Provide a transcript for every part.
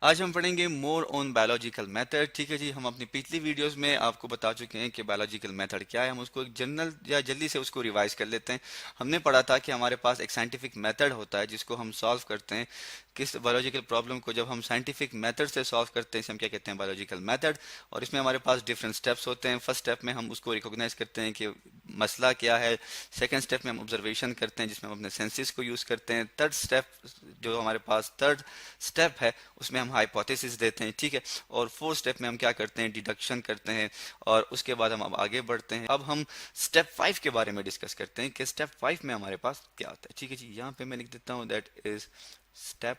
आज हम पढ़ेंगे मोर ऑन बायोलॉजिकल मेथड। ठीक है जी, हम अपनी पिछली वीडियोस में आपको बता चुके हैं कि बायोलॉजिकल मेथड क्या है। हम उसको एक जनरल या जल्दी से उसको रिवाइज कर लेते हैं। हमने पढ़ा था कि हमारे पास एक साइंटिफिक मेथड होता है जिसको हम सॉल्व करते हैं। किस बायोलॉजिकल प्रॉब्लम को जब हम साइंटिफिक मेथड से सॉल्व करते हैं इसे हम क्या कहते हैं, बायोलॉजिकल मेथड। और इसमें हमारे पास डिफरेंट स्टेप्स होते हैं। फर्स्ट स्टेप में हम उसको रिकॉग्नाइज करते हैं कि मसला क्या है। सेकेंड स्टेप में हम ऑब्जर्वेशन करते हैं जिसमें हम अपने सेंसेस को यूज करते हैं। थर्ड स्टेप है उसमें हम हाइपोथेसिस देते हैं। ठीक है। और फोर्थ स्टेप में हम क्या करते हैं, डिडक्शन करते हैं। और उसके बाद हम अब आगे बढ़ते हैं। अब हम स्टेप 5 के बारे में डिस्कस करते हैं कि स्टेप 5 में हमारे पास क्या होता है। ठीक है जी, यहाँ पे मैं लिख देता हूँ दैट इज स्टेप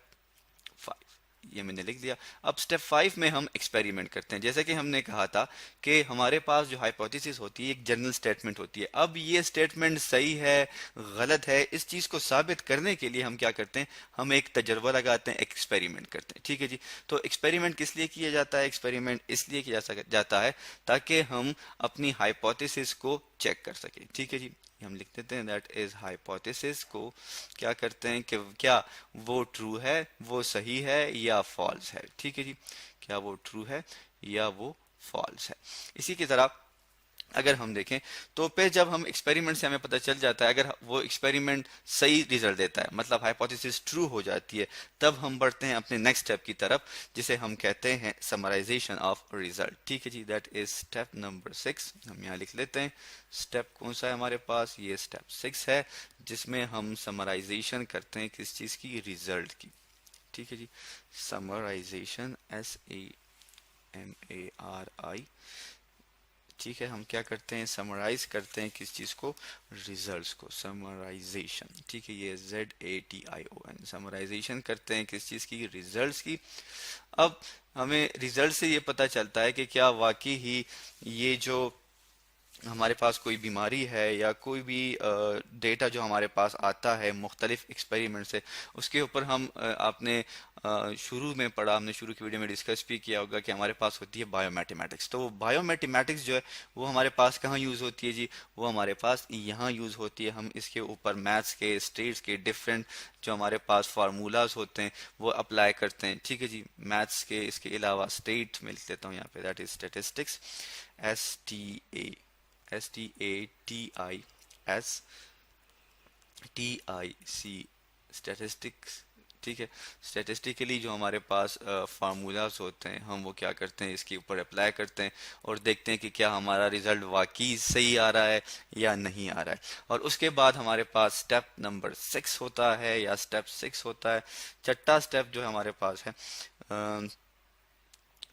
5। ये मैंने लिख दिया। अब स्टेप 5 में हम एक्सपेरिमेंट करते हैं। जैसे कि हमने कहा था कि हमारे पास जो हाइपोथेसिस होती है एक जनरल स्टेटमेंट होती है। अब ये स्टेटमेंट सही है गलत है, इस चीज को साबित करने के लिए हम क्या करते हैं, हम एक तजर्बा लगाते हैं, एक्सपेरिमेंट करते हैं। ठीक है जी। तो एक्सपेरिमेंट किस लिए किया जाता है, एक्सपेरिमेंट इसलिए किया जाता है ताकि हम अपनी हाइपोथेसिस को चेक कर सकें। ठीक है जी, हम लिख देते हैं दैट इज हाइपोथेसिस को क्या करते हैं कि क्या वो ट्रू है, वो सही है या फॉल्स है। ठीक है जी, क्या वो ट्रू है या वो फॉल्स है। इसी की तरह अगर हम देखें तो फिर जब हम एक्सपेरिमेंट से हमें पता चल जाता है, अगर वो एक्सपेरिमेंट सही रिजल्ट देता है, मतलब हाइपोथेसिस ट्रू हो जाती है, तब हम बढ़ते हैं अपने नेक्स्ट स्टेप की तरफ जिसे हम कहते हैं समराइजेशन ऑफ रिजल्ट। ठीक है जी, दैट इज स्टेप नंबर 6। हम यहाँ लिख लेते हैं स्टेप कौन सा है हमारे पास, ये स्टेप 6 है जिसमें हम समराइजेशन करते हैं किस चीज की, रिजल्ट की। ठीक है जी, समराइजेशन SAMARI। ठीक है, हम क्या करते हैं, समराइज करते हैं किस चीज को, रिजल्ट्स को, समराइजेशन। ठीक है, ये ZATION, समराइजेशन करते हैं किस चीज की, रिजल्ट्स की। अब हमें रिजल्ट से ये पता चलता है कि क्या वाकई ही ये जो हमारे पास कोई बीमारी है या कोई भी डेटा जो हमारे पास आता है मुख्तलिफ एक्सपेरिमेंट से, उसके ऊपर हम आपने शुरू में पढ़ा, हमने शुरू की वीडियो में डिस्कस भी किया होगा कि हमारे पास होती है बायोमैथमेटिक्स। तो वो बायोमैथमेटिक्स जो है वो हमारे पास कहाँ यूज़ होती है जी, वो हमारे पास यहाँ यूज़ होती है। हम इसके ऊपर मैथ्स के, स्टेट्स के डिफरेंट जो हमारे पास फार्मूलाज होते हैं वो अप्लाई करते हैं। ठीक है जी, मैथ्स के इसके अलावा स्टेट में लिख देता हूँ यहाँ पे, that is statistics, STATISTIC, statistics. ठीक है, स्टैटिस्टिकली जो हमारे पास फार्मूलाज होते हैं हम वो क्या करते हैं, इसके ऊपर अप्लाई करते हैं और देखते हैं कि क्या हमारा रिजल्ट वाकई सही आ रहा है या नहीं आ रहा है। और उसके बाद हमारे पास स्टेप नंबर 6 होता है या स्टेप 6 होता है। छठा स्टेप जो हमारे पास है,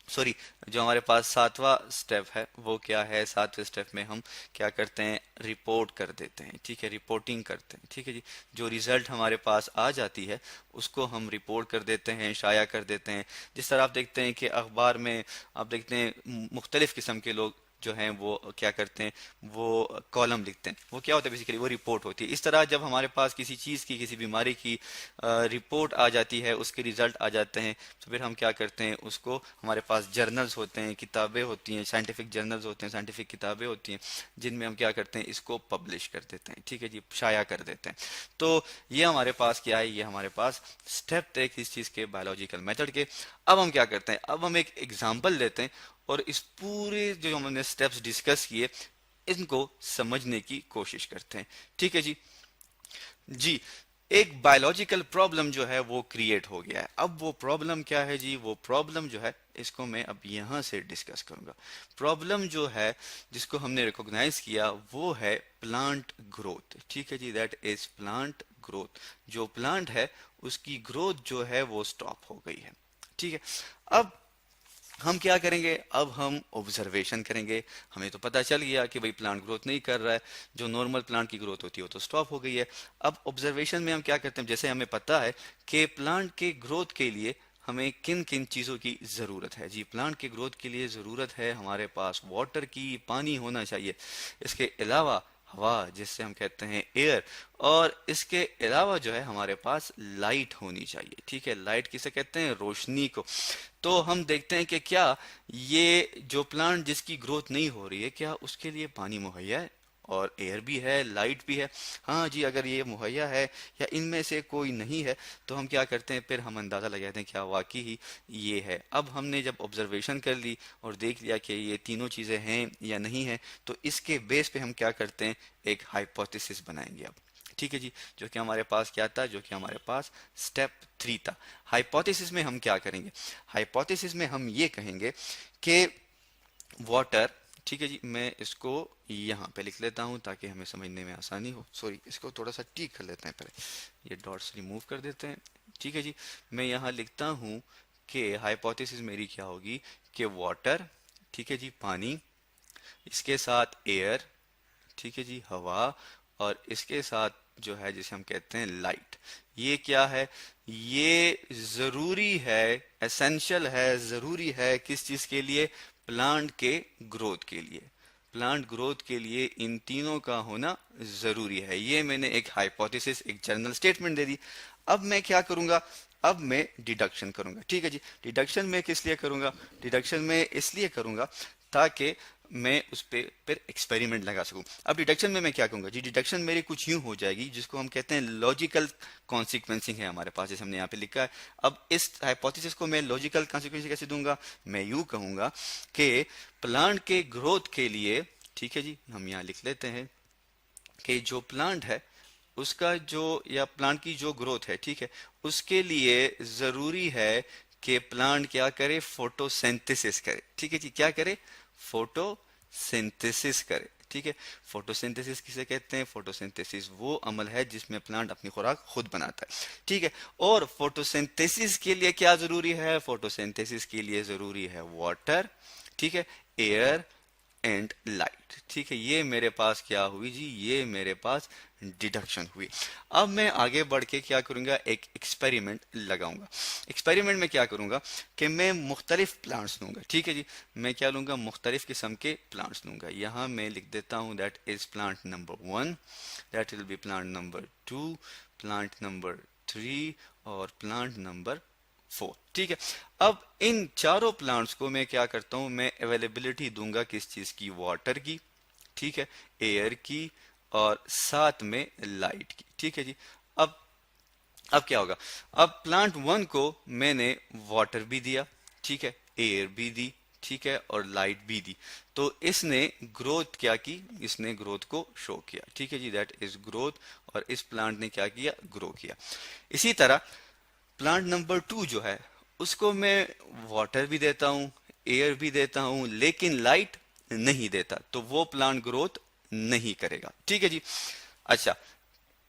सॉरी, जो हमारे पास सातवां स्टेप है वो क्या है, सातवें स्टेप में हम क्या करते हैं, रिपोर्ट कर देते हैं। ठीक है, रिपोर्टिंग करते हैं। ठीक है जी, जो रिजल्ट हमारे पास आ जाती है उसको हम रिपोर्ट कर देते हैं, शाया कर देते हैं। जिस तरह आप देखते हैं कि अखबार में आप देखते हैं मुख्तलिफ किस्म के लोग जो हैं वो क्या करते हैं, वो कॉलम लिखते हैं। वो क्या होता है, बेसिकली वो रिपोर्ट होती है। इस तरह जब हमारे पास किसी चीज़ की, किसी बीमारी की रिपोर्ट आ जाती है, उसके रिजल्ट आ जाते हैं, तो फिर हम क्या करते हैं, उसको हमारे पास जर्नल्स होते हैं, किताबें होती हैं, साइंटिफिक जर्नल्स होते हैं, साइंटिफिक किताबें होती हैं, जिनमें हम क्या करते हैं, इसको पब्लिश कर देते हैं। ठीक है जी, शाया कर देते हैं। तो ये हमारे पास क्या है, ये हमारे पास स्टेप थे इस चीज़ के, बायोलॉजिकल मेथड के। अब हम क्या करते हैं, अब हम एक एग्जाम्पल लेते हैं और इस पूरे जो हमने स्टेप्स डिस्कस किए इनको समझने की कोशिश करते हैं। ठीक है जी। जी, एक बायोलॉजिकल प्रॉब्लम जो है वो क्रिएट हो गया है। अब वो प्रॉब्लम क्या है जी, वो प्रॉब्लम जो है इसको मैं अब यहां से डिस्कस करूंगा। प्रॉब्लम जो है जिसको हमने रिकॉग्नाइज किया वो है प्लांट ग्रोथ। ठीक है जी, दैट इज प्लांट ग्रोथ। जो प्लांट है उसकी ग्रोथ जो है वो स्टॉप हो गई है। ठीक है। अब हम क्या करेंगे, अब हम ऑब्जर्वेशन करेंगे। हमें तो पता चल गया कि भाई प्लांट ग्रोथ नहीं कर रहा है, जो नॉर्मल प्लांट की ग्रोथ होती है वो तो स्टॉप हो गई है। अब ऑब्जर्वेशन में हम क्या करते हैं, जैसे हमें पता है कि प्लांट के ग्रोथ के लिए हमें किन किन चीज़ों की ज़रूरत है जी। प्लांट के ग्रोथ के लिए ज़रूरत है हमारे पास वाटर की, पानी होना चाहिए। इसके अलावा हवा, जिससे हम कहते हैं एयर। और इसके अलावा जो है हमारे पास लाइट होनी चाहिए। ठीक है, लाइट किसे कहते हैं, रोशनी को। तो हम देखते हैं कि क्या ये जो प्लांट जिसकी ग्रोथ नहीं हो रही है, क्या उसके लिए पानी मुहैया है। और एयर भी है, लाइट भी है। हाँ जी, अगर ये मुहैया है या इनमें से कोई नहीं है तो हम क्या करते हैं, फिर हम अंदाज़ा लगाते हैं क्या वाकई ही ये है। अब हमने जब ऑब्जर्वेशन कर ली और देख लिया कि ये तीनों चीज़ें हैं या नहीं है, तो इसके बेस पे हम क्या करते हैं, एक हाइपोथेसिस बनाएंगे अब। ठीक है जी, जो कि हमारे पास क्या था, जो कि हमारे पास स्टेप 3 था। हाइपोथेसिस में हम क्या करेंगे, हाइपोथेसिस में हम ये कहेंगे कि वाटर, ठीक है जी, मैं इसको यहाँ पे लिख लेता हूँ ताकि हमें समझने में आसानी हो। सॉरी, इसको थोड़ा सा ठीक कर लेते हैं पहले, ये डॉट्स रिमूव कर देते हैं। ठीक है जी, मैं यहाँ लिखता हूँ कि हाइपोथेसिस मेरी क्या होगी कि वाटर, ठीक है जी, पानी, इसके साथ एयर, ठीक है जी, हवा, और इसके साथ जो है जिसे हम कहते हैं लाइट, ये क्या है, ये जरूरी है, एसेंशियल है, जरूरी है किस चीज के लिए, प्लांट के ग्रोथ के लिए। प्लांट ग्रोथ के लिए इन तीनों का होना जरूरी है। ये मैंने एक हाइपोथेसिस, एक जनरल स्टेटमेंट दे दी। अब मैं क्या करूंगा, अब मैं डिडक्शन करूंगा। ठीक है जी, डिडक्शन में किस लिए करूंगा, डिडक्शन में इसलिए करूंगा ताकि मैं उस पे फिर एक्सपेरिमेंट लगा सकूं। अब डिडक्शन में मैं क्या करूंगा जी, डिडक्शन मेरी कुछ यूं हो जाएगी जिसको हम कहते हैं लॉजिकल कॉन्सिक्वेंसिंग है हमारे पास, जैसे हमने यहाँ पे लिखा है। अब इस हाइपोथेसिस को मैं लॉजिकल कॉन्सिक्वेंसिंग कैसे दूंगा, मैं यूं कहूंगा कि प्लांट के ग्रोथ के लिए, ठीक है जी, हम यहाँ लिख लेते हैं कि जो प्लांट है उसका जो, या प्लांट की जो ग्रोथ है, ठीक है, उसके लिए जरूरी है कि प्लांट क्या करे, फोटोसिंथेसिस करे। ठीक है जी, क्या करे, फोटोसिंथेसिस करे। ठीक है, फोटोसिंथेसिस किसे कहते हैं, फोटोसिंथेसिस वो अमल है जिसमें प्लांट अपनी खुराक खुद बनाता है। ठीक है, और फोटोसिंथेसिस के लिए क्या जरूरी है, फोटोसिंथेसिस के लिए जरूरी है वाटर, ठीक है, एयर एंड लाइट। ठीक है, ये मेरे पास क्या हुई जी, ये मेरे पास डिडक्शन हुई। अब मैं आगे बढ़ के क्या करूंगा, एक एक्सपेरिमेंट लगाऊंगा। एक्सपेरिमेंट में क्या करूंगा कि मैं मुख्तलिफ प्लांट्स लूंगा। ठीक है जी, मैं क्या लूंगा, मुख्तलिफ किस्म के प्लांट्स लूंगा। यहाँ मैं लिख देता हूँ that is plant number 1, that will be plant number 2, plant number 3 और प्लांट नंबर 4। ठीक है, अब इन चारों प्लांट्स को मैं क्या करता हूं, मैं अवेलेबिलिटी दूंगा किस चीज की, वाटर की, ठीक है, एयर की और साथ में लाइट की। ठीक है जी, अब क्या होगा, अब प्लांट 1 को मैंने वाटर भी दिया, ठीक है, एयर भी दी, ठीक है, और लाइट भी दी, तो इसने ग्रोथ क्या की, इसने ग्रोथ को शो किया। ठीक है जी, दैट इज ग्रोथ, और इस प्लांट ने क्या किया, ग्रो किया। इसी तरह प्लांट नंबर 2 जो है उसको मैं वाटर भी देता हूं, एयर भी देता हूं, लेकिन लाइट नहीं देता, तो वो प्लांट ग्रोथ नहीं करेगा। ठीक है जी, अच्छा,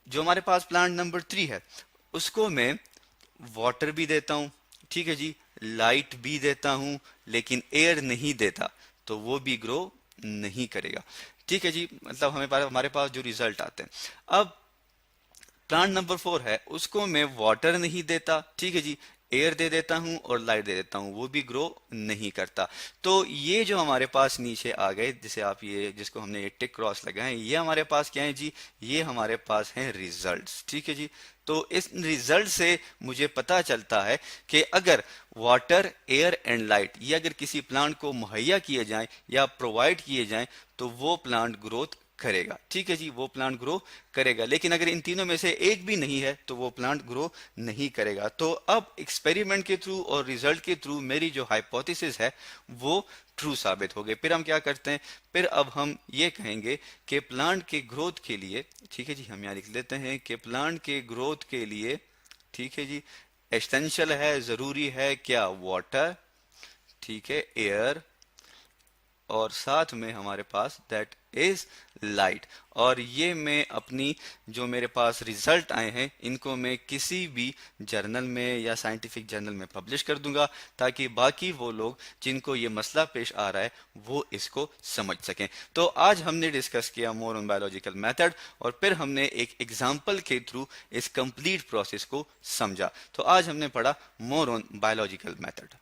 जो हमारे पास प्लांट नंबर 3 है उसको मैं वाटर भी देता हूं, ठीक है जी, लाइट भी देता हूं, लेकिन एयर नहीं देता, तो वो भी ग्रो नहीं करेगा। ठीक है जी, मतलब हमारे पास जो रिजल्ट आते हैं। अब प्लांट नंबर 4 है उसको मैं वाटर नहीं देता, ठीक है जी, एयर दे देता हूं और लाइट दे देता हूं, वो भी ग्रो नहीं करता। तो ये जो हमारे पास नीचे आ गए, जिसे आप ये, जिसको हमने ये टिक क्रॉस लगाए, ये हमारे पास क्या है जी, ये हमारे पास हैं रिजल्ट्स। ठीक है जी, तो इस रिजल्ट से मुझे पता चलता है कि अगर वाटर, एयर एंड लाइट ये अगर किसी प्लांट को मुहैया किए जाएं या प्रोवाइड किए जाएं तो वो प्लांट ग्रोथ करेगा। ठीक है जी, वो प्लांट ग्रो करेगा, लेकिन अगर इन तीनों में से एक भी नहीं है तो वो प्लांट ग्रो नहीं करेगा। तो अब एक्सपेरिमेंट के थ्रू और रिजल्ट के थ्रू मेरी जो हाइपोथेसिस है वो ट्रू साबित हो गई। फिर हम क्या करते हैं, फिर अब हम ये कहेंगे कि प्लांट के ग्रोथ के लिए, ठीक है जी, हम यहाँ लिख लेते हैं कि प्लांट के ग्रोथ के लिए, ठीक है जी, एसेंशियल है, जरूरी है क्या, वाटर, ठीक है, एयर, और साथ में हमारे पास दैट इज लाइट। और ये मैं अपनी जो मेरे पास रिजल्ट आए हैं इनको मैं किसी भी जर्नल में या साइंटिफिक जर्नल में पब्लिश कर दूंगा, ताकि बाकी वो लोग जिनको ये मसला पेश आ रहा है वो इसको समझ सकें। तो आज हमने डिस्कस किया मोर ऑन बायोलॉजिकल मेथड, और फिर हमने एक एग्जाम्पल के थ्रू इस कंप्लीट प्रोसेस को समझा। तो आज हमने पढ़ा मोर ऑन बायोलॉजिकल मेथड।